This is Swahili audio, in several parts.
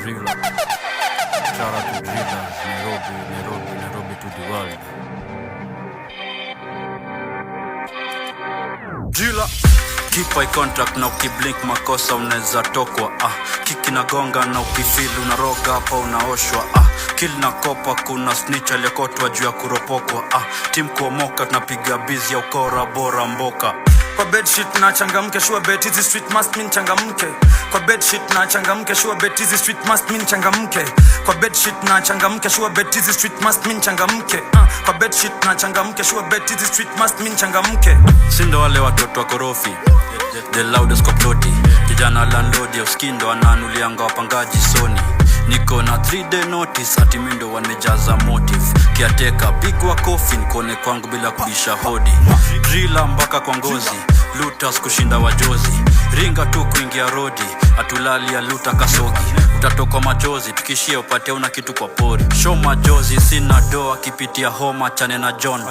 Driller. Shout out to Driller, Nairobi to the world. Driller. Keep eye contact na ukiblink makosa unaweza tokwa. Kiki na gonga na ukifeel unaroga hapa unaoshwa. Kill na kopa kuna snitch aliyekotwa juu ya kuropokwa. Team kuomoka tunapiga busy ya ukora bora mboka. Kwa bedsheet na changamke sure bet hizi street must mean changamke. Kwa bedsheet na changamke sure bet hizi street must mean changamke. Kwa bedsheet na changamke sure bet hizi street must mean changamke. Kwa bedsheet na changamke sure bet hizi street must mean changamke. Sindo wale watoto wa korofi, the loudest koploti. Kijana landlord ya uskindo ananulianga wapangaji Sony. Niko na 3-day notice ati mindo wamejaza motive. Kiateka bigwa coffin kone kwangu bila kubisha hodi. Driller mpaka kwa ngozi, looters kushinda wajozi. Ringa tu kuingia rodi, atulali ya luta kasogi. Utatoka majozi, tukishia upate una kitu kwa pori. Show majozi, sina doa, kipitia homa, chane na John.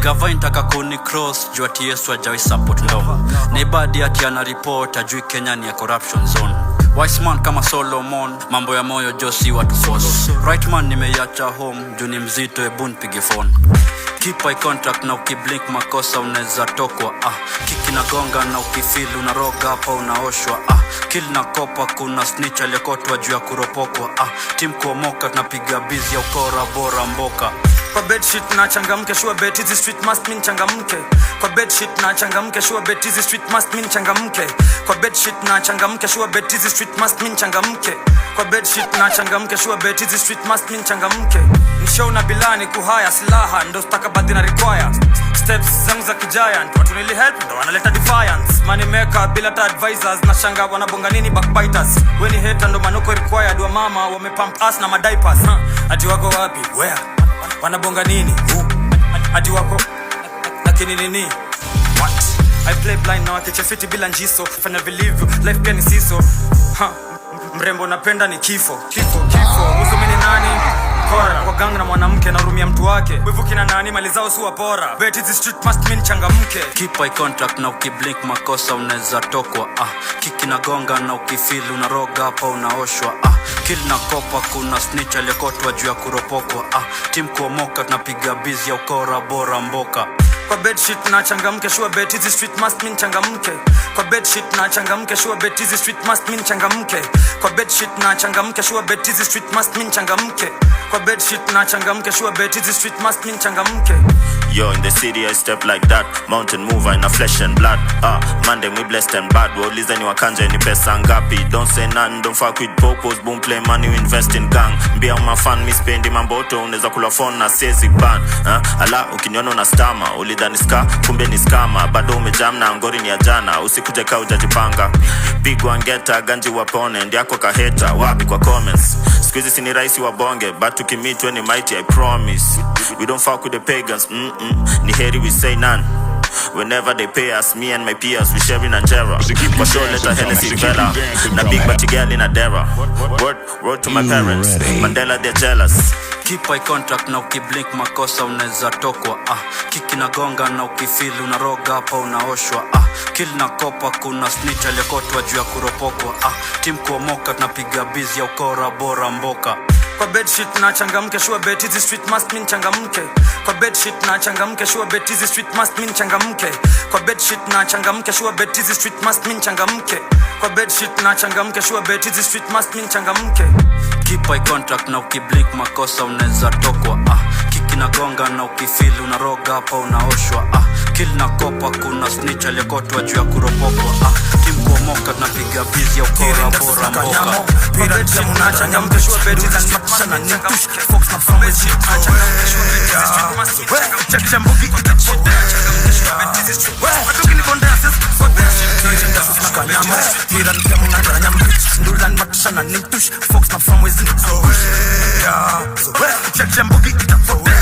Gava intaka kuni cross, jua ati Yesu hajawahi support law. Nebadi ati ana report, ajui Kenya ni ya corruption zone. Wise man kama Solomon, mambo ya moyo josi watu force. Right man nimeyacha home, juni mzito ebu nipige phone. Keep eye contact na ukiblink makosa unaweza tokwa. Kiki na gonga na ukifeel unaroga hapa unaoshwa. Kill na kopa kuna snitch aliyekotwa juu ya kuropokwa. Team kuomoka tunapiga busy ya ukora bora mboka. Kwa bedsheet na changamke sure bet hizi street must mean changamke. Kwa bedsheet na changamke sure bet hizi street must mean changamke. Kwa bedsheet na changamke sure bet hizi street must mean changamke. Kwa bedsheet na changamke sure bet hizi street must mean changamke. Nishow na bilani kuhaya silaha ndo stakabadhi na require. Steps zangu za giant watu nili help ndo wanaleta defiance. Money maker bila ta advisors na shanga wanabonga nini backbiters. Weni hater ndo manoko required wa mama wamepump us na madiapers. Ati wako wapi? Where? Wanabonga nini? Ati wako lakini nini? What? I play blind na wakiche fiti bila njiso. Fanya vilivyo, life pia ni siso. Mrembo napenda ni kifo. Uzumini nani? Kora, kwa gang na mwanamke na urumia mtu wake. Wivu kina nani mali zao suwa pora. Bet hizi street must mean changamke. Keep eye contact na ukiblink makosa unaweza tokwa. Kiki na gonga na ukifeel unaroga hapa unaoshwa. Kill na kopa kuna snitch aliyekotwa juu ya kuropokwa. Team kuomoka tunapiga busy ya ukora bora mboka. Kwa bedsheet na changamke sure bet hizi street must mean changamke. Kwa bedsheet na changamke sure bet hizi street must mean changamke. Kwa bedsheet na changamke sure bet hizi street must mean changamke. Kwa bedsheet na changamke sure bet hizi street must mean changamke. Yo, in the city I step like that. Mountain mover in a flesh and blood. Monday we blessed and bad. Wauliza ni wakanja ni pesa ngapi. Don't say none, don't fuck with popos. Boom play money, we invest in gang. Mbia umafan, mi spendi mamboto. Uneza kula phone na sezi ban. Ala, ukiniona na stama. Ulidhani ska, kumbe ni skama. Bado umejam na ngori ni ajana. Usikuje ka ujajipanga. Big one geta, ganji wapone. Ndiako kaheta, wapi kwa comments. Squeezy sini raisi wa bonge. But tukimit when ni mighty, I promise. We don't fuck with the pagans. Ni heri we say none. Whenever they pay us, me and my peers, we sharing Angera. For sure, let a Hennessy fella. Na big batty girl in a dera. Word to my parents. Mandela, they're jealous. Keep eye contact na ukiblink makosa unaweza tokwa. Kiki na gonga na ukifeel unaroga hapa unaoshwa. Kill na kopa kuna snitch aliyekotwa juu ya kuropokwa. Team kuomoka tunapiga busy ya ukora bora mboka. Kwa bedsheet na changamke sure bet hizi street must mean changamke. Kwa bedsheet na changamke sure bet hizi street must mean changamke. Kwa bedsheet na changamke sure bet hizi street must mean changamke. Kwa bedsheet na changamke sure bet hizi street must mean changamke. Keep eye contact na ukiblink makosa unaweza tokwa. Kiki na gonga na ukifeel unaroga hapa unaoshwa. Kill na kopa kuna snitch aliyekotwa juu ya kuropokwa. Team kuomoka tunapiga busy ya ukora bora mboka. Kwa bedsheet na changamke sure bet hizi street must mean changamke. Fox na from bedsheet na changamke sure bet hizi street must mean changamke. Chakisha mbugi itapotea. Changamke sure bet hizi street must mean changamke. Nikondea sisi sote. Kanyamo, mira ni kama unataka nyama. Ndulan matishana ni tush. Fox na from wezi ni tush. Chakisha mbugi itapotea.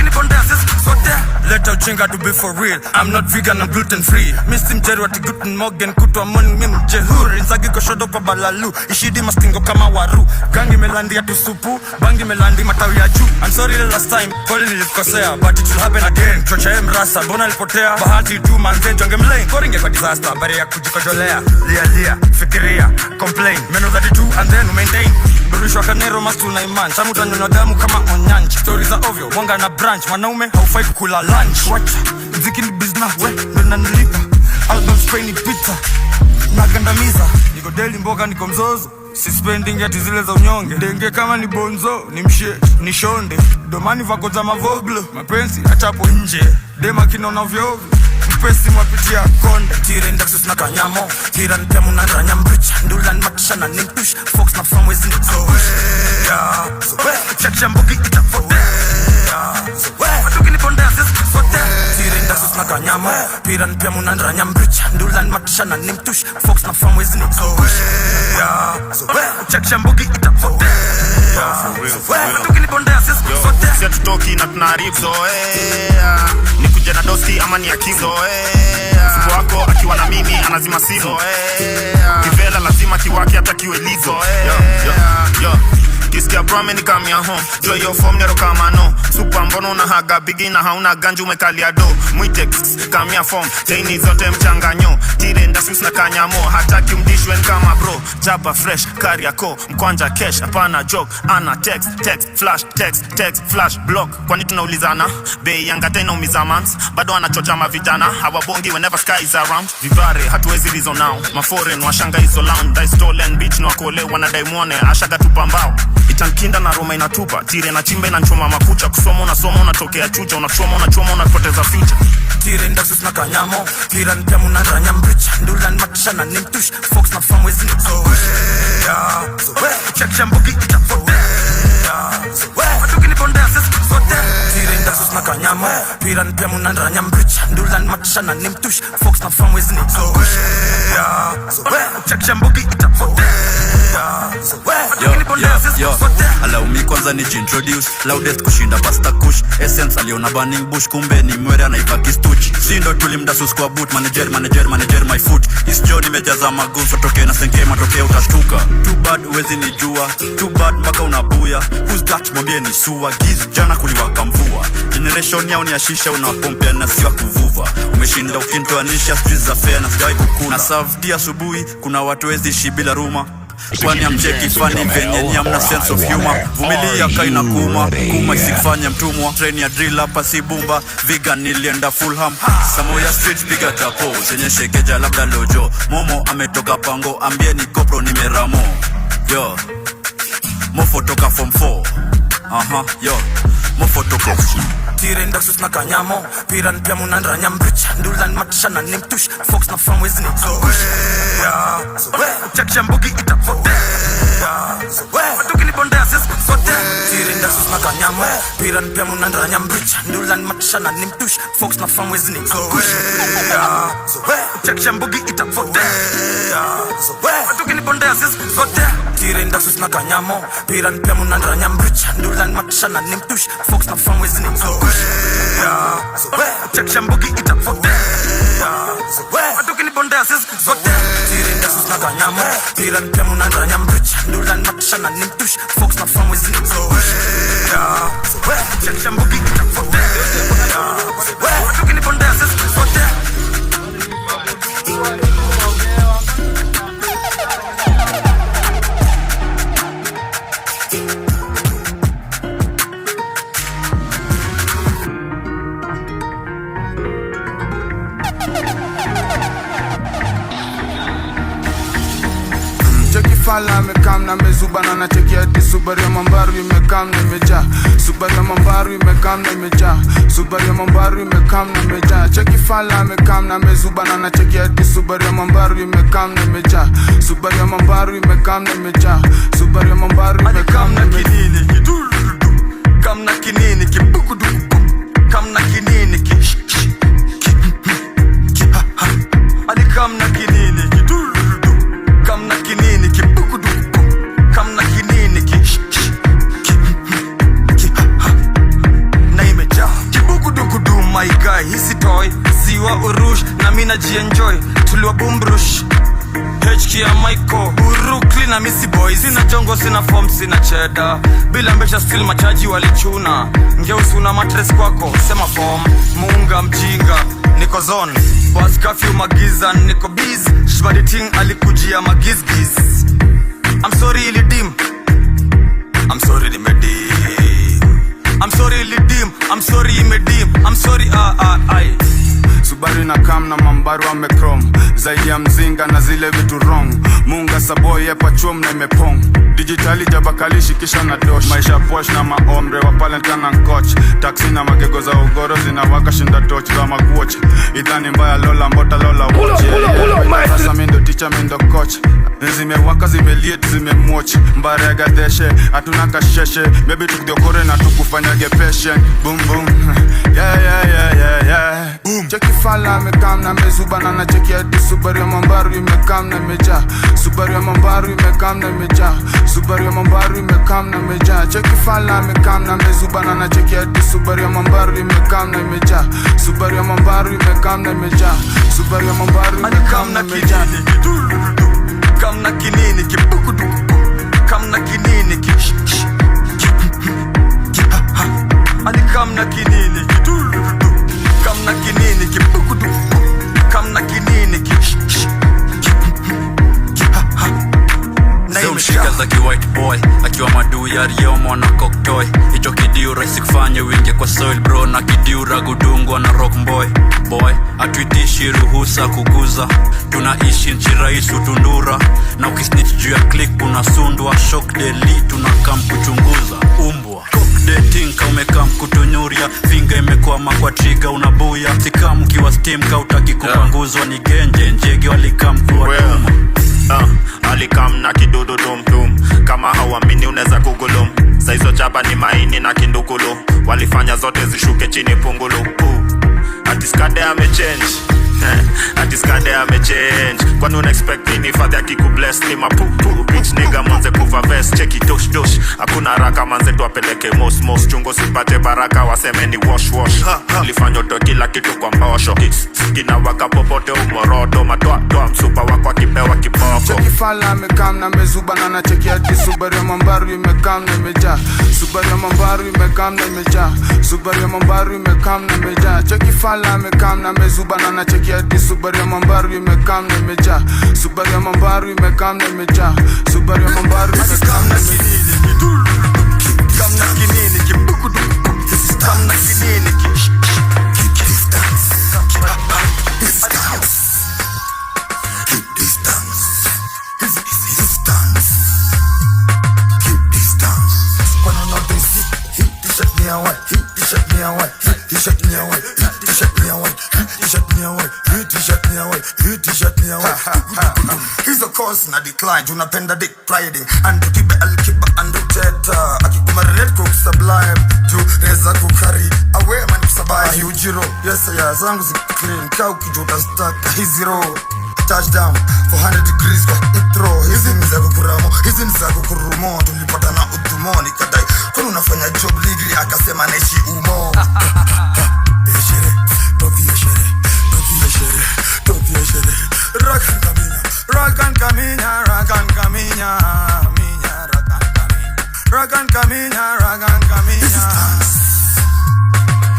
Nikondea sisi sote. Let out chinga to be for real. I'm not vegan, I'm gluten free. Mr. Mjeru ati Guten Morgen kutwa morning mimi mjehuri. Nzagi koshodo kwa balalu. Ishidi mastingo kama waru. Gangi melandi atu supu. Bangi melandi matawi ya juu. I'm sorry the last time. Kodi nilikosea. But it will happen again. Chocha mrasa. Bona lipotea. Bahati tu manzenjo ngemlane. Koringe kwa disaster. Habari ya kujikojolea. Lia. Fikiria. complain. Meno 32 and then maintain. Burishwa kanero mastu na iman. Tamu tanyo damu kama onyanchi. Stories za ovyo, mwanga na branch. Mwanaume haufai kukula lunch. Wacha, mziki ni business, we, ndo nanilipa. Album spray ni pizza, nagandamiza. Niko daily mboga niko mzozo. Suspending ati zile za unyonge. Denge kama ni bonzo, ni mshe, ni shonde. Domani vako za mavoglo, mapenzi achapo nje. Dema kinona vyovyo, mpesi mwapitia konde. Tire ndaksus na kanyamo, tira nipemu na ranya mbricha. Ndulan matisha na nimtush, Fox na famwezi ni zoea. Chaksha mbuki itafotea. Matuki nipondea sisi sote. Tire ndaksus na kanyamo, tira nipemu na ranya mbricha. Ndulan matisha na nimtush, Fox na famwezi ni zoea. Chaksha mbuki itafotea. Matuki nipondea sisi sote. Sia tutoki na tunarip zoea. Nikuje na dosti ama ni akizo zoea. Siku wako akiwa na mimi anazima simu zoea. Kivela lazima kiwake hata kiwe lizo yo. Kisikia brame ni kamia home. Joy yo form nero kama no. Super mbono na haga bigi na hauna ganju umekalia do. Mwitex kamia form. Chaini zote mchanganyo. Tire ndasus na kanyamo. Hataki umdishwen kama bro. Jaba fresh, kariako. Mkwanja cash, apana joke. Ana text, text, flash, block. Kwani tunaulizana? Bei yanga tena umizamans. Bado anachocha mavijana. Hawabongi whenever sky is around. Vivare, hatuwezi rizo now. Maforeign, washanga iso lounge. Die stolen bitch, nwakole, wanadai muone. Ashaga tupambao. Itankinda na Roma inatupa. Tire na chimbe na nchoma makucha. Kusoma unasoma unatokea chucha. Unachoma unapoteza future. Tire ndasus na kanyamo, tira nipemu na ranya mbricha. Ndulan matisha na nimtush, Fox na famwezi ni zoea. Chaksha mbuki itafotea. Matuki nipondea sisi sote. Tire ndasus na kanyamo, tira nipemu na ranya mbricha. Ndulan matisha na nimtush, Fox na famwezi ni zoea. Chaksha mbuki itafotea. Yo, allow me kwanza ni jintroduce. Loudest kushinda pasta kush. Essence aliona burning bush. Kumbe ni mwere anaipaki stuch. Sindo tulimdasus kwa boot. Manager my foot. Is Johnny mejaza magoons. Watoke na senke matoke utashtuka. Too bad uwezi nijua. Too bad maka unabuya. Who's that mwambie ni suwa. Giz jana kuliwaka mvua. Generation yao ni ya shisha unawapompea na siwa kuvuva. Umeshinda ukintoanisha streets za fair na sijawahi kukula. Na serve tea asubuhi. Kuna watu wezi ishi bila ruma. Kwani amcheki fani venye ni amna sense of humor. Vumilia kaina kuma isikifanya mtumwa. Train ya drill hapa si bumba. Vegan nilienda Fulham. Samoya street piga chapo. Senye shekeja labda lojo. Momo ametoka pango. Ambie ni kopro nimeramo. Yo Mofo toka form 4. Yo Mofo toka Tire ndasus na kanyamo, pira nipemu na ranya mbricha. Ndulan matisha na nimtush, Fox na famwezi ni zoea. Chaksha mbuki itafotea. Matuki nipondea sisi sote. Tire ndasus na kanyamo, pira nipemu na ranya mbricha. Ndulan matisha na nimtush, Fox na famwezi ni zoea. Chaksha mbuki itafotea. Matuki nipondea sisi sote. Tire ndasus na kanyamo, pira nipemu na ranya mbricha. Ndulan matisha na nimtush, Fox na famwezi ni zoea. Chaksha mbuki itafotea. Matuki nipondea sisi sote. Tire ndasus na kanyamo, pira nipemu na ranya mbricha. Ndulan matisha na nimtush, Fox na famwezi ni zoea. Chaksha mbuki itafotea. Matuki nipondea sisi sote. Fala mekam na mezubana na cheki ati Subaru ya mambaru imekam na imeja. Subaru ya mambaru imekam na imeja. Subaru ya mambaru imekam na imeja. Cheki fala mekam na mezubana na cheki ati Subaru ya mambaru imekam na imeja. Subaru ya mambaru imekam na imeja. Subaru ya mambaru imekam na kinini kidurudu. Kam na kinini kibukudu. Kam na kinini ki ha. Adi kam na kinini kidurudu. Kam na kinini kibukudu. Kam na kinini ki ha. Na imeja kibukudu kudu my guy. Hisi toy siwa urush na mina jienjoy. Tuliwa bumbrush HK ya Maiko Urukli na Missy Boys. Sina jongo, sina form, sina cheddar. Bila mbesha still machaji walichuna. Ngeusi una matres kwako, sema form. Muunga mjinga, niko zone. Boss curfew magiza, niko biz. Shbadi ting alikujia magizgiz. zaidi ya mzinga na zile vitu wrong. Munga saboy yepa chum na imepong. Digitali jabakalishi kisha na dosh. Maisha posh na maomre wa palenta na nkoch. Taxi na magego za ugoro zinawaka shinda torch za maguoch. Idhani mbaya lola mbota lola watch. Sasa mindo teacher mindo coach. Zimewaka zimeliet zimemwatch. Mbarega deshe hatuna kasheshe. Baby tukidiokore na tukufanyage patient. Boom boom. Yeah yeah yeah yeah yeah. Boom. Cheki fala mekam na mezubana na cheki hadi Subaru ya Mambaru imekam na meja. Subaru ya Mambaru imekam na meja. Subaru ya Mambaru imekam na meja. Cheki fala mekam na mezubana na cheki hadi Subaru ya Mambaru imekam na meja. Subaru ya Mambaru imekam na meja. Subaru ya Mambaru imekam na meja. Kam na kinini kibukudu. Kam na kinini ki Ani kam na kinini ki Kam na kinini kibukudu. Kam na kinini ki Mshika zaki white boy akiwa madu ya rio mwana koktoy. Hicho kidiu raisi kufanye winge kwa soil bro. Na kidiu ragudungwa na rock boy. Boy atuitishi ruhusa kuguza. Tunaishi nchi raisu tundura. Na ukisnitch juu ya click unasundwa. Shock daily tunakam kuchunguza. Umbwa dating ka umekam kutunyuria. Finga imekwama kwa trigger unabuya. Sikamu kiwa steam ka utaki kupanguzwa. Ni genje njege walikam kuwa tuma. Alikam na kidudu dum. Kama hawamini uneza kugulum. Saizo chaba ni maini na kindukulu. Walifanya zote zishuke chini pungulu. Atiskade amechange. Atiskade amechange. Kwani una-expect nini fadhi akikubless ni mapupu. Bitch nigga manze kuva vest. Cheki dosh. Hakuna haraka manze tuwapeleke mos. Chungo sipate baraka waseme ni wash. Lifanya to kila kitu kwa mbosho. Kina waka popote umorodo. Matoa msupa wako akipewa kiboko. Cheki fala mekam na mezubana na cheki hadi Subaru ya Mambaru imekam na meja. Subaru ya Mambaru imekam na meja. Subaru ya Mambaru imekam na meja. Cheki fala mekam na mezubana na cheki hadi Subaru ya Mambaru imekam na meja. Subaru ya Mambaru imekam na meja. Subaru ya Mambaru imekam na meja. Kam na kinini kibukudu. Kam na kinini ki Hizo course na decline, unapenda dick riding. Ando kibe alkiba ando teta. Akikumarelate kukusublime. Tu reza kukari awe mani kusabai ujiro. Yes ya zangu zikclean. Kau kijuta staka hizi row. Touchdown 400 degrees kwa intro. Hizi niza kukuramo, hizi niza kukurumo. Tulipata na utumo nikadai kwani unafanya job legally akasema naishi umo. Rakan kaminya.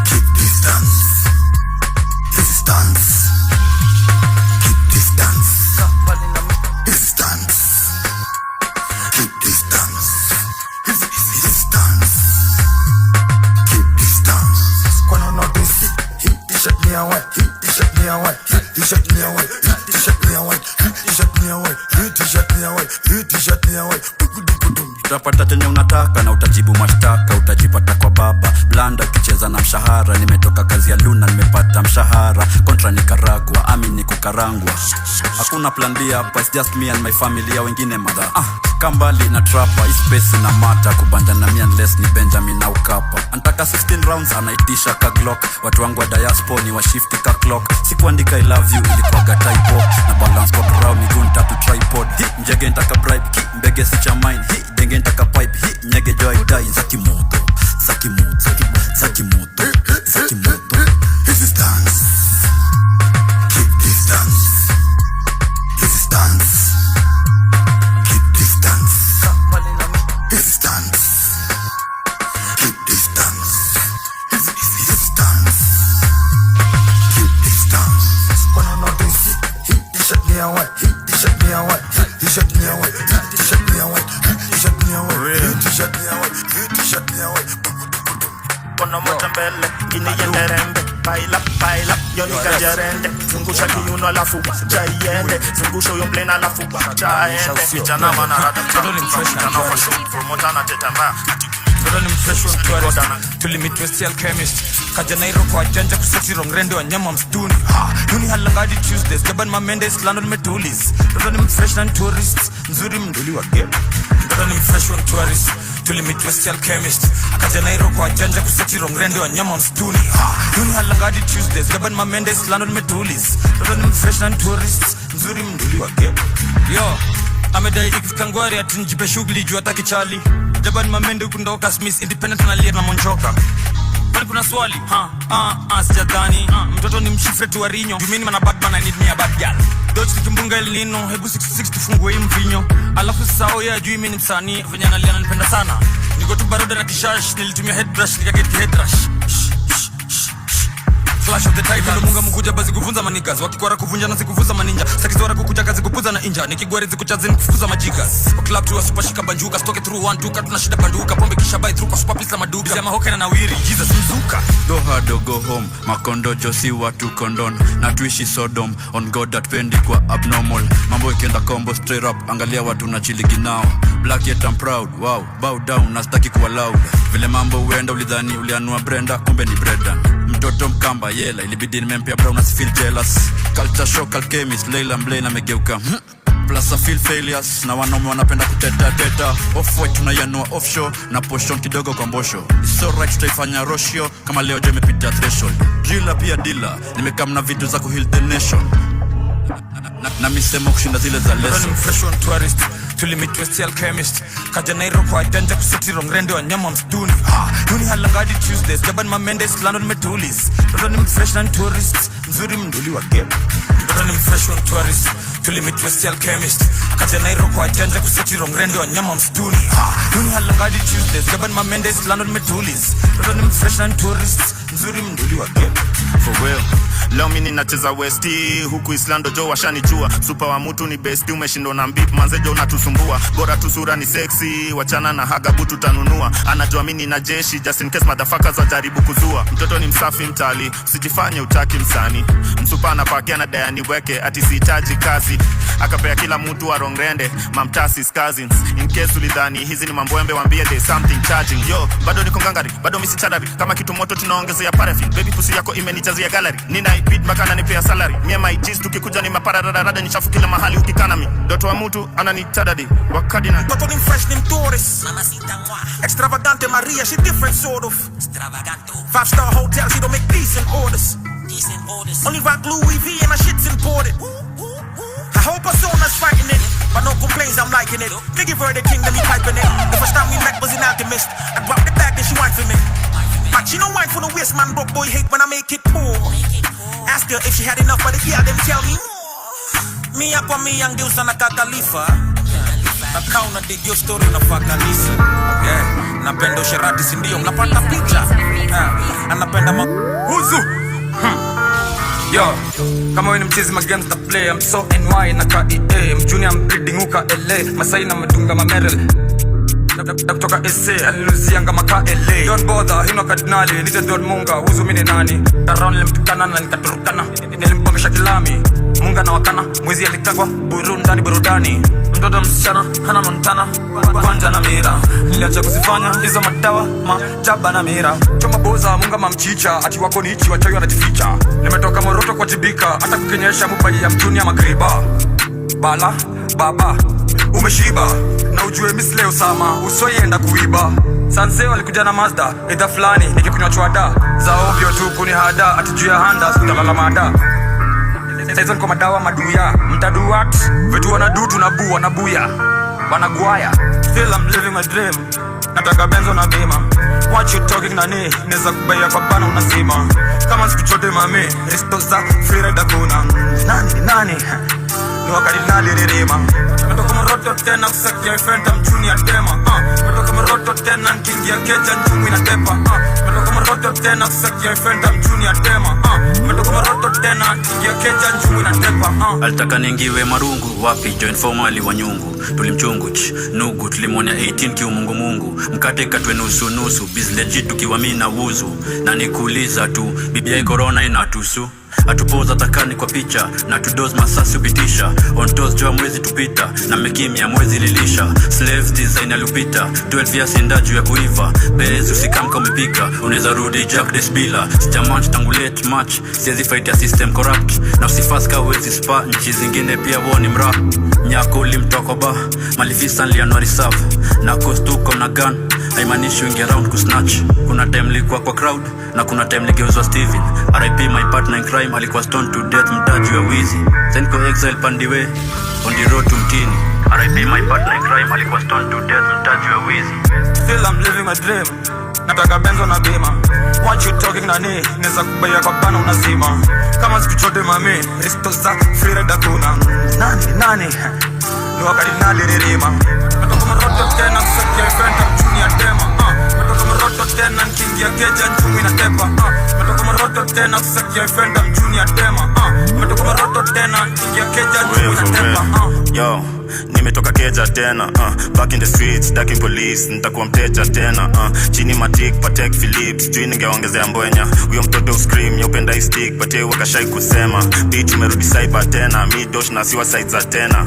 Keep distance. This is dance. Keep distance. This is dance. Keep distance. This is dance. Keep distance. Kwano notice hit t-shirt me away. Hit t-shirt me away. Hit t-shirt me away. Hit t-shirt me away. Hit t-shirt me away. Hit t-shirt me away. Hit t-shirt me away. Utapata chenye unataka na utajibu mashtaka. Utajipata kwa baba blanda ukicheza na mshahara. Nimetoka kazi ya Luna nimepata mshahara. Kontra nikaragwa ami ni kukarangwa. Hakuna plan B hapa, it's just me and my family ya wengine mother. Kambali na trapper, space na mata. Kubanja na me unless ni Benjamin au Kapa. Antaka 16 rounds anaitisha ka Glock. Watu wangu wa diaspora ni wa shift ka clock. Sikuandika I love you ilikuwaga typo. Na balance kwa brown miguu tatu tripod. Mjege ntaka bribe, mbege si cha mine. Denge ntaka pipe, nyege joy die. Zaki moto. This is dance. Keep distance. This is dance. Keep distance. This is dance. Keep distance. This is dance. Keep distance. When I notice it, hit t-shirt me away. Hit t-shirt me away. Hit t-shirt me away. Hit t-shirt me away. Hit t-shirt me away. Hit t-shirt me away. Hit t-shirt me away. Kono moja mbele, ini yenderembe. Pile up, yo nika jerende. Zungusha kiuno alafu jaiende. Zungusha uyo mplena alafu jaende. Vijana manarada mchana kwa show. Promoter na tetamba. Bado ni mfresh wa tourist. Tulimitwesti alchemist. Kaja Nairo kwa janja kuseti rongrende wa nyama mstuni. Nuni halangadi Tuesdays. Gaban Mamendes London metulis. Bado ni mfresh na tourist. Mzuri mduli wa game. Bado ni mfresh wa tourist. Tulimitwesti alchemist. Kaja Nairo kwa janja kuseti rongrende wa nyama mstuni. Nuni halangadi Tuesdays. Gaban Mamendes London metulis. Bado ni mfresh na tourist. Mzuri mduli wa game. Yo, amedai ikifika ngwari ati njipe shughuli juu ataki chali. Jaban Mamende kundoka Smith independent na liye na monchoka. Kwani kuna swali? Sijadhani. Mtoto ni mshifre tu wa rinyo. Jumini mana Batman I need me a bad girl. Dodge nikimbunga El Nino. Hebu 66 tufungue hii mvinyo. Alafu sao ya juu mimi ni msanii. Venye analia ananipenda sana. Niko tu baroda na kishash. Nilitumia headbrush nikageti headrush. Flash of the type ndo munga mkuja bazi kufunza manigas. Wakikwara kuvunja na zikuvuza maninja. Sakizora kukuja kazi kupuza na inja. Nikigwari zikuchazi nikufuza majigas. Club tu wa super shika banjuka. Stoke through 1-2 katuna shida banduka. Pombe kisha buy through kwa super pizza maduka. Sema hoke na nawiri Jesus mzuka. Go hard or go home. Makondo josi watu condone. Na tuishi Sodom. On God that pendi kwa abnormal. Mambo ikienda combo straight up. Angalia watu na chiligi nao. Black yet I'm proud. Wow, bow down. Nastaki kuwa loud. Vile mambo uenda ulidhani ulianua Brenda. Kumbe ni Bredan. Mtoto mkamba yela ilibidi nimempea brown as feel jealous. Culture shock alchemist Leila Mblane amegeuka plus I feel failures. Na wanaume wanapenda kuteta off-white tunayanua offshore. Na portion kidogo kwa mbosho. It's so right tutaifanya roshio. Kama leo je imepita threshold. Driller pia dealer. Nimekam na vitu za kuheal the nation. Na misemo kushinda zile za lesson. Bado ni fresh on tourist. Tulimitwesti alchemist. Kaja Nairo kwa janja kuseti rongrende wa nyama mstuni. Nuni halangadi Tuesdays. Gaban Mamendes London metulis. Bado ni fresh na tourist. Mzuri mduli wa game. Bado ni fresh on tourist. Tulimitwesti alchemist. Kaja Nairo kwa janja kuseti rongrende wa nyama mstuni. Nuni halangadi Tuesdays. Gaban Mamendes London metulis. Bado ni fresh na tourist. Mzuri mduli wa game. For real. Leo mimi nacheza Westi huku Islando jo washanijua. Super wa mtu ni besti umeshindwa na mbip manze jo unatusumbua. Bora tu sura ni sexy wachana na hagabu tutanunua. Anajua mimi na jeshi just in case motherfuckers wajaribu kuzua. Mtoto ni msafi mtali usijifanye utaki msani. Msupa anapakia na daya niweke ati sihitaji kazi. Akapea kila mtu wa rongrende mamtasi cousins. In case ulidhani hizi ni mamboembe waambie there's something charging. Yo bado niko ngangari bado mimi si chadari. Kama kitu moto tunaongezea paraffin. Baby pussy yako imenichazia gallery. Nina beat makana nipea salary. Me my G's tukikuja ni maparararada ni chafu kila mahali ukikana mi. Doto wa mtu ananitadadi wakadi na Toto ni fresh ni tourist. Extravagante Maria she different sort of. 5-star hotel she don't make decent orders. Only rock Louis V and my shit's imported. I hope her sona's fighting it, but no complaints, I'm liking it. Me give her the king, then me piping it. The first time we met was in Alchemist. I dropped the bag, then she whined for me. But she no wine for the waist, man, broke boy hate when I make it poor. Ask her if she had enough, but the girl them tell me. Me up on me young deals on a Khalifa. Nakauna dig your story na fakanisa. Yeah, napenda usherati sindio, mnapata picha. Anapenda Huzu. Yo, kama wewe ni mchezi magames ta play, I'm so NY na KEA. Mjuni I'm breeding uka LA. Masai na madunga mamerel. Kutoka SA, aliluzianga maka LA. Don't bother, hino kardinali, nite Don Munga. Huzu mini nani? Around nilimtukana na nikaturukana. Nilimbongesha kilami. Munga na wakana, mwezi alitagwa burundani burudani. Mtoto msichana, hana Montana Kwanja na mira, niliacha kuzifanya hizo madawa, majaba na mira. Choma boza, munga mamchicha, ati wako ni ichi, wachawi wanajificha. Nimetoka Moroto kwa jibika, hata kukenyesha mubai ya mtuni ya magriba. Bala, baba, umeshiba, na ujue misleo sama, usoyenda kuiba. Sanseo alikuja na Mazda, edha flani, nikikunywa chwada. Za ovyo tu kunihada, ati juu ya handa, skutalala mada. Saizo kwa madawa maduya, mtadu what? Vitu wanadu tunabu wanabuya, wanagwaya. Still I'm living my dream, nataka benzo na bima. What you talking nani, neza kubaya kwa bana unasima. Kama siku chote mami, risto za free ride kuna. Nani, ni wakadinali ririma. Metoka maroto tena kusakia fenta mchuni ya tema Metoka maroto tena nkingia keja njumu inatepa Metoka maroto tena kusakia fenta mchuni ya tema Metoka maroto tena nkingia keja njumu inatepa Alitaka ningiwe marungu wapi join formally wanyungu tulimchunguch nugu tulimwonya 18 kiumungu mungu mkate katwe nusu nusu biz legit tukiwa mimi na wuzu na nikuuliza tu bibia corona inatusu atupoza takani kwa picha na tudos masasi upitisha on toes jua mwezi tupita na mekimia mwezi lilisha slaves design alupita 12 years inda juu ya kuiva bezi usikamka umepika unaweza rudi Jack Desbila sijamanch tangu late match siezi fight ya system corrupt na usifaska wezi spa nchi zingine pia woni mra nyako ulimtoka ba malifisa nlianuari serve na kostuko na gun haimanishi wingi around kusnatch kuna time likuwa kwa crowd na kuna time ligeuzwa Steven RIP my partner in crime alikuwa stoned to death mtaji wa wizi Senko exile pandiwe on the road to mtini RIP my partner in crime alikuwa stoned to death mtaji wa wizi Still I'm living my dream nataka benzo na bima what you talking nani neza kubaya kwa pana unazima kama siku chote mami risto za free ride kuna nani ni wakati nalirima metoka maroto tena kusakia fenta mchuni ya tema metoka maroto tena nkingia keja njumu inatepa metoka maroto tena kusakia fenta mchuni ya tema metoka maroto tena nkingia keja njumu inatepa Yo, nimetoka keja tena back in the streets, stacking police nitakuwa mteja tena chini matik, Patek Philips juu ningeongezea mbwenya huyo mtoto uscream, yopenda stick pate wakashai kusema bitch umerudi cyber tena mi dosh na siwa sides za tena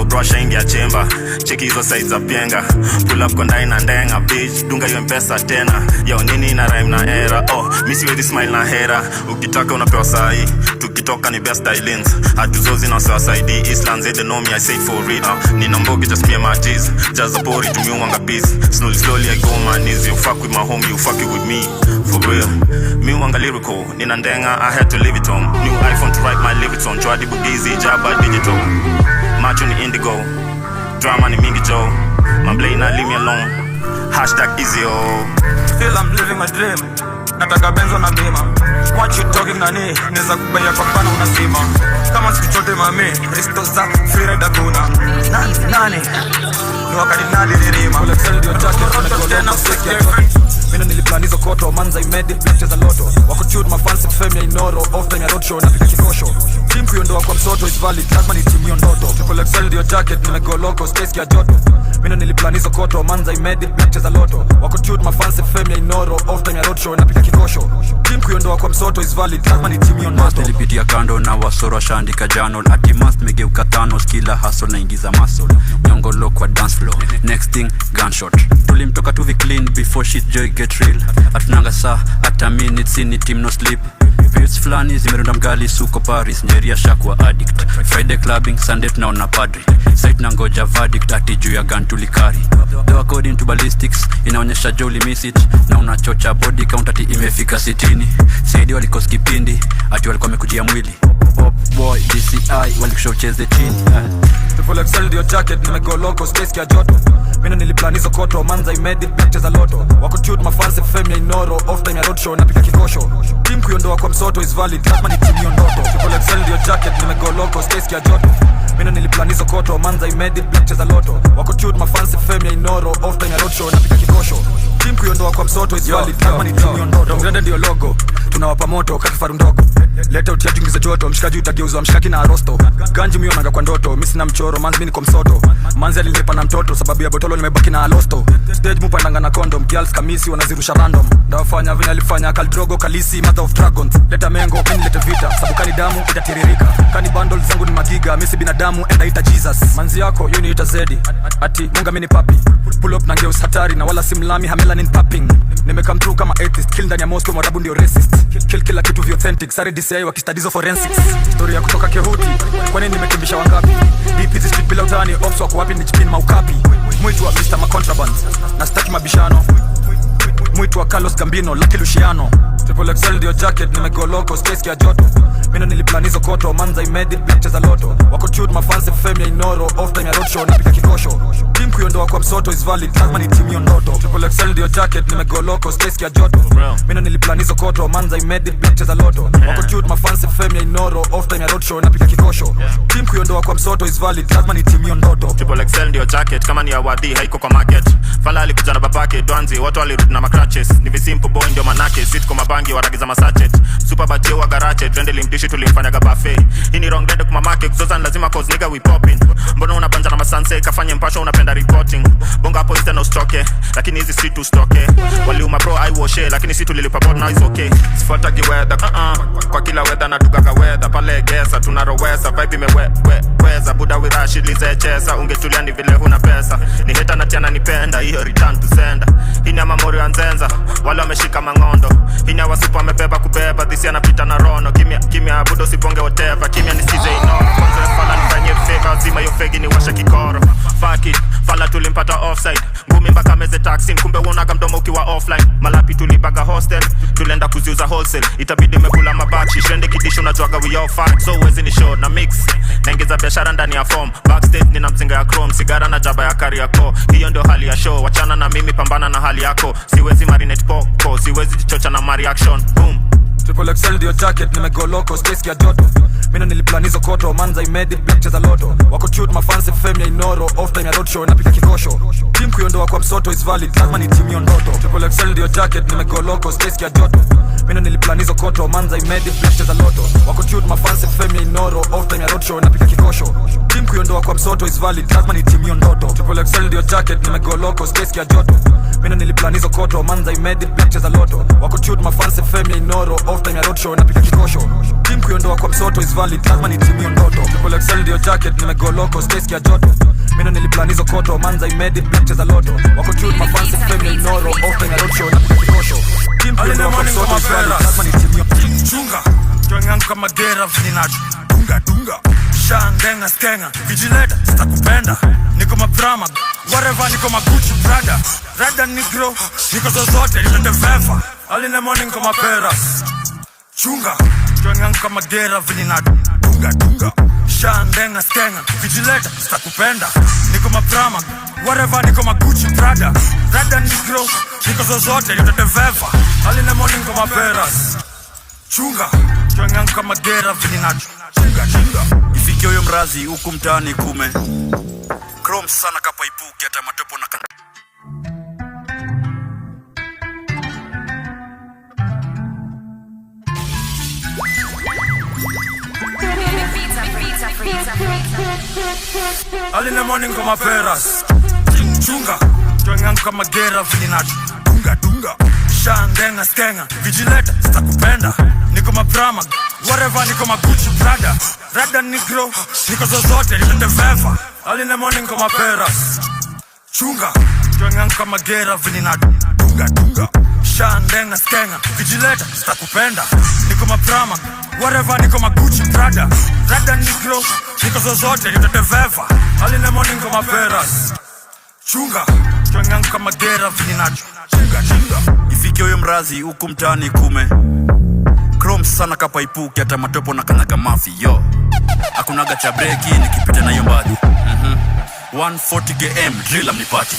bro shaingia chamber cheki hizo sides za pienga pull up kwa ndai na ndenga bitch dunga hiyo mpesa tena yo nini na rhyme na era mi siwezi smile na hera ukitaka unapewa sahi tukitoka ni best stylings hatuzozi na sawa saidi Islands they know me I say for real Nina mbogi just me and my G's Just a pori to me wanga busy Slowly I go on my knees You fuck with my homie, you fuck it with me For real Me wanga lyrical Nina ndenga, I had to leave it on New iPhone to write my lyrics on Chwadi budizi, jaba digital Macho ni indigo Drama ni mingi Joe My blade not leave me alone Hashtag easy oh Still I'm living my dream nataka benzo na bima what you talking nani neza kubaya kwa pana unazima kama siku chote mami risto za free ride kuna nani ni wakati nalirima ule ndio take tena usikie mimi niliplanizo koto manza imedi pictures za loto wako shoot my fancy fame ya inoro off time ya road show na pika kikosho team kuiondoa kwa msoto is valid lazima ni team hiyo ndoto triple XL ndio jacket nimego loco space ya joto mimi niliplanizo koto manza imedi pictures za loto wako shoot my fancy fame ya inoro off time ya road show na pika kikosho team kuiondoa kwa msoto is valid lazima ni team hiyo ndoto nilipitia kando na wasoro shandika jano ati must megeuka tano skilla hustle na ingiza muscle nyongolo kwa dance floor next thing gunshot tulimtoka tu clean before shit joy get real atunanga saa hata minutes in team no sleep Beats flani zimerunda mgali suko Paris Njeria shakwa addict Friday clubbing Sunday tunaona padri Site na ngoja verdict ati juu ya gun tulikari Though according to ballistics inaonyesha Jolie miss it na unachocha body count ati imefika 60 Saidi walikos kipindi ati walikuwa wamekujia mwili Pop boy DCI walikusha ucheze chini Triple XL ndio jacket nimego loco space ya joto mimi niliplanizo koto manza imedi pictures za loto wako shoot my fancy fame ya inoro off time ya road show na pika kikosho team kuiondoa kwa msoto is valid lazima ni team hiyo ndoto Triple XL ndio jacket nimego loco space ya joto mimi niliplanizo koto manza imedi pictures za loto wako shoot my fancy fame ya inoro off time ya road show na pika kikosho team kuiondoa kwa msoto is valid lazima ni team hiyo ndoto Grande ndio logo tunawapa moto kakifaru ndogo leta utia jingize joto mshikaji utageuzwa mshikaki na arosto ganji mio nanga kwa ndoto mimi sina mchoro manzi mimi niko msoto manzi alinipa na mtoto sababu ya botolo nimebaki na alosto stage mupandanga na condom girls kamisi wanazirusha random ndawafanya vile alifanya Kaldrogo Kalisi mother of dragons leta mengo peni leta vita sababu kani damu itatiririka kani bundle zangu ni magiga mimi si binadamu enda ita Jesus manzi yako yuni ita Zedi ati munga mini papi pull up na ngeus hatari na wala simlami hamelanin popping nimekam through kama atheist kill ndani ya Moscow mwarabu ndio racist kill kila kitu vyo authentic sare DCI wakistadizo forensics story ya kutoka Kehuti kwa nini nimekimbisha wangapi deep is street bila utani ops wako wapi nichipin maukapi mwitu wa Mr. Macontraband na staki mabishano mwitu wa Carlos Gambino Lucky Luciano Triple XL ndio jacket nimego loco space ya joto mimi niliplanizo koto manza imedi pictures za loto wako shoot my fancy fame ya inoro off time ya road show na pika kikosho team kuiondoa kuiondoa kwa msoto is valid, lazima ni team ndoto. Triple XL ndio jacket, nimegoloko space ya joto. Mimi niliplan hizo koto, manza I made it big cheza loto. Wako cute mafansi fame ya inoro, off time ya roadshow napika kikosho. Team kuiondoa kwa msoto is valid, lazima ni team ndoto. Triple XL ndio jacket, kama ni awadi haiko kwa market. Fala alikuja na babake Dwanzi, watu walirudi na macratches. Ni visimple boy ndio manake, sweet kwa mabangi waragiza masachet. Super bad wa garache, trend limdishi tulimfanya gabafe. Hii ni wrong dead kwa mamake, kuzoza lazima cause nigga we popping. Mbona unabanja na masanse, kafanye mpasho unapenda reporting. Bonga hapo ista no stoke, lakini hizi si tu stoke. Waliuma bro I wash it, lakini si tulilipa bot now it's okay. Sifuata kiweda, kwa kila weather na tukaga weather. Pale gesa, tunarowesa, vibe imeweza. Buda we rush ilize chesa, ungetulia ni vile huna pesa. Ni heta na tiana nipenda, hiyo return to sender. Hini ya mamori wa nzenza, wala wameshika mangondo. Hini ya wasupa wamebeba kubeba, this yanapita na rono. Kimya budo siponge whatever, kimya nisize inoro. Kwanza fala nifanye favor, zima yo fegi ni washa kikoro. Fuck it, fala tulimpata offside. Ngumi mpaka meze taxi, kumbe uonaga mdomo ukiwa offline. Malapi tulipaga hostel, tulenda kuziuza wholesale. Itabidi mekula mabakshi, shende kidishu unajuaga we all fat. So wezi ni show na mix, naingiza biashara ndani ya form. Backstage nina mzinga ya chrome, sigara na jaba ya kari yako. Hiyo ndio hali ya show, wachana na mimi pambana na hali yako. Siwezi marinate poko, siwezi jichocha na my reaction. Boom. Triple XL ndio jacket, nimegoloko space ya joto. Mimi niliplan hizo koto, manza I made it big cheza loto. Wako cute mafansi fame ya inoro, off time ya roadshow napika kikosho. Team kuiondoa kwa msoto is valid, lazima ni team ndoto. Triple XL ndio jacket, nimegoloko space ya joto. Mimi niliplan hizo koto, manza I made it big cheza loto. Wako cute mafansi fame ya inoro, off time ya roadshow napika kikosho. Team kuiondoa kwa msoto is valid, lazima ni team ndoto. Triple XL ndio jacket, nimegoloko space ya joto. Mimi niliplan hizo koto, manza I made it big cheza loto. Wako cute mafansi fame ya inoro, off time ya roadshow napika kikosho. Team kuiondoa kwa msoto is valid, lazima ni team ndoto. Triple XL ndio jacket, nimegoloko space ya joto. Mimi niliplan hizo koto, manza I made it big cheza loto. Wako cute mafansi fame ya inoro, off time ya roadshow napika kikosho. Team kuiondoa kwa msoto is valid, lazima ni team chunga. Tuangang kama gera vininacho dunga shandenga skenga vigileta sitakupenda. Niko mabrama whatever, niko magucci brada rada negro, niko zozote nitende vefa. Early in the morning kama peras chunga. Tuangang kama gera vininacho dunga shandenga skenga vigileta sitakupenda. Niko mabrama whatever, niko magucci brada rada negro, niko zozote nitende vefa. Early in the morning kama peras chunga. Tuangang kama gera vininacho chunga. Ifike huyo mrazi huku mtaani kume Chrome sana kapa ipuki hata matopo na Early in the morning kama peras chunga. Tuangang kama gera vininacho dunga shandenga skenga vigileta sitakupenda. Niko mabrama whatever, niko magucci brada rada negro, niko zozote nitende vefa. Early in the morning kama peras chunga. Tuangang kama gera vininacho dunga shandenga skenga vigileta sitakupenda. Niko mabrama whatever, niko magucci brada rada negro, niko zozote nitende vefa. Early in the morning kama peras chunga. Tuangang kama gera vininacho chunga. Ifike huyo mrazi huku mtaani kume Chrome sana kapa ipuki hata matopo na kanaga mafi yo. Hakunaga cha breki nikipita na yombadi 140 km drill amnipati.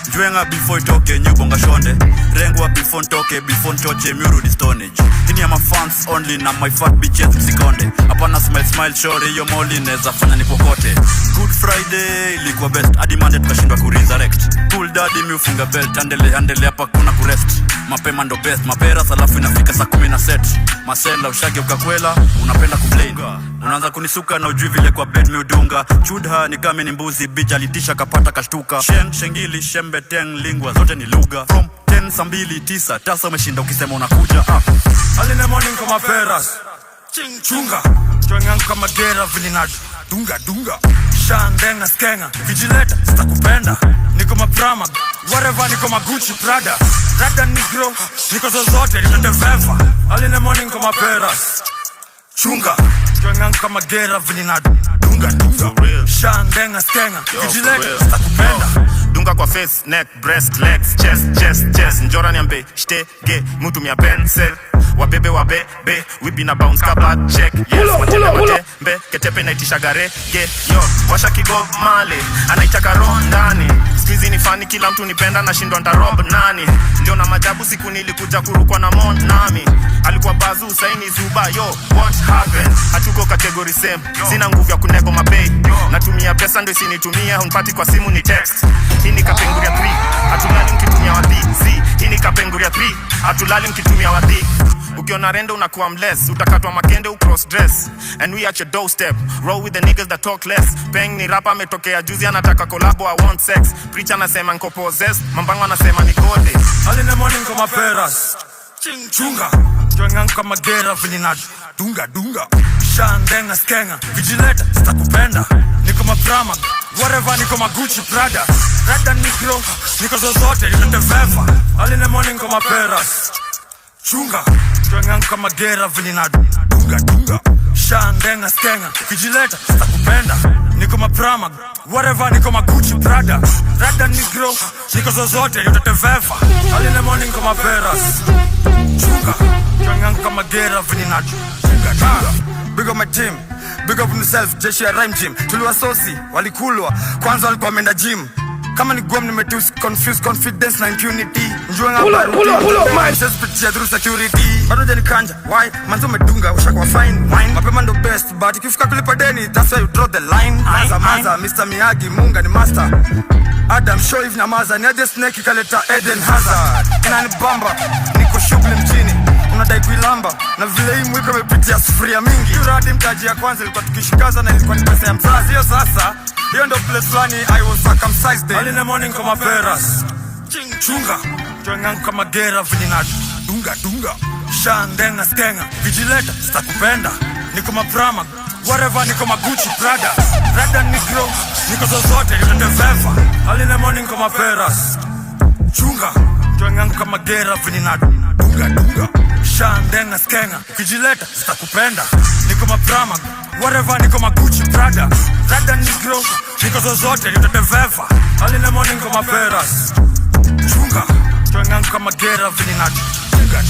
Njwenga before itoke nyubonga shonde. Rengwa before ntoke before ntoche miurudi stonage. Hini ya mafans only na my fat bitches msikonde. Hapana smile shore yo moli neza fanya nipokote. Good Friday ilikuwa best, hadi Monday tukashindwa kuresurrect. Cool daddy miufunga belt, andele hapa kuna kurest. Mapema ndo best, mapera salafu inafika saa 10 na set. Masela ushage ukakwela, unapenda complain. Unaanza kunisuka na ujui vile kwa bed miudunga. Chudha ni kama ni mbuzi, bija litisha kapata kashtuka. Shengili, shembe, teng, lingua, zote ni lugha. From 10 saa 2 9, tasa umeshinda ukisema unakuja. Early in the morning kama peras chunga. Tuangang kama gera vininacho dunga shandenga skenga vigileta sitakupenda. Niko mabrama whatever, niko magucci brada rada negro, niko zozote nitende vefa. Early in the morning kama peras chunga. Tuangang kama gera vininacho dunga shandenga skenga vigileta sitakupenda. dunga kwa face, neck, breast, legs, chest. Njora niambe shtege mtu mia pencil. Wabebe whip na bounce kapa check. Yes, watembe ketepe naitisha garege. Yo, washa kigob male anaitaka rondani. Squeezy ni fani kila mtu nipenda na shindwa ntarob nani. Ndio na majabu siku nilikuja kurukwa na Monami. Alikuwa bazu saini zuba. Yo, what happened? Hatuko category same. Sina nguvu ya kunego mapay. Natumia pesa ndo isinitumia. Unpati kwa simu ni text. Hii ni kapenguria 3. Hatulali mkitumia wadhi. Hii ni kapenguria 3. Hatulali mkitumia wadhi. Ukiona rendo unakuwa mless. Utakatwa makende ucross dress. And we at your doorstep. Roll with the niggas that talk less. Peng ni rapa ametokea juzi anataka collabo I want sex. Preacher anasema niko possessed. Mambango anasema ni gode. Early in the morning kama peras chunga Tuengang kama gera vilinaju Dunga Shandenga skenga Vigileta sitakupenda Niko maprama Whatever niko Gucci Prada Rada nikro Niko zozote yote vefa Early in the morning kama peras chunga Tuengang kama gera vilinaju Dunga Shandenga skenga Vigileta sitakupenda Niko maprama Whatever niko Gucci Prada Rada nikro Niko zozote yote vefa Early in the morning kama peras chunga Tuengang kama gera vilinaju Dunga Big up my team, big up myself, jeshi ya rhyme gym. Tuliwa sosi, walikulwa, kwanza walikuwa menda gym. Kama ni guam nimetus, confuse confidence na impunity. Njua nga pull up man, says pitia through security. Bado jani kanja, why? Manzo medunga, ushakuwa fine, wine. Mapema ndo best, but ikifika kulipa deni, that's why you draw the line. Maza, Mr. Miyagi, Munga ni master. Adam Shoiv na maza, ni aje snake ikaleta Eden Hazard. Inani bamba, niko shughuli mchini. Unadai kuilamba na vile hii mwiko mepitia sufuria mingi. Yuradi mtaji ya kwanza ilikuwa tukishikaza na ilikuwa ni pesa ya mzazi. Hiyo sasa, hiyo ndo place flani I was circumcised day. Early in the morning kama peras chunga Tuengang kama gera vilinaju Dunga Shandenga skenga Vigileta sitakupenda Niko maprama Whatever niko Gucci Prada Rada nikro Niko zozote yote vefa Early in the morning kama peras chunga Tuengang kama gera vilinaju Dunga Shandenga skenga Vigileta sitakupenda Niko maprama Whatever niko Gucci Prada Rada nikro Niko zozote yote vefa Early in the morning kama peras chunga Tuengang kama gera vilinaju Dunga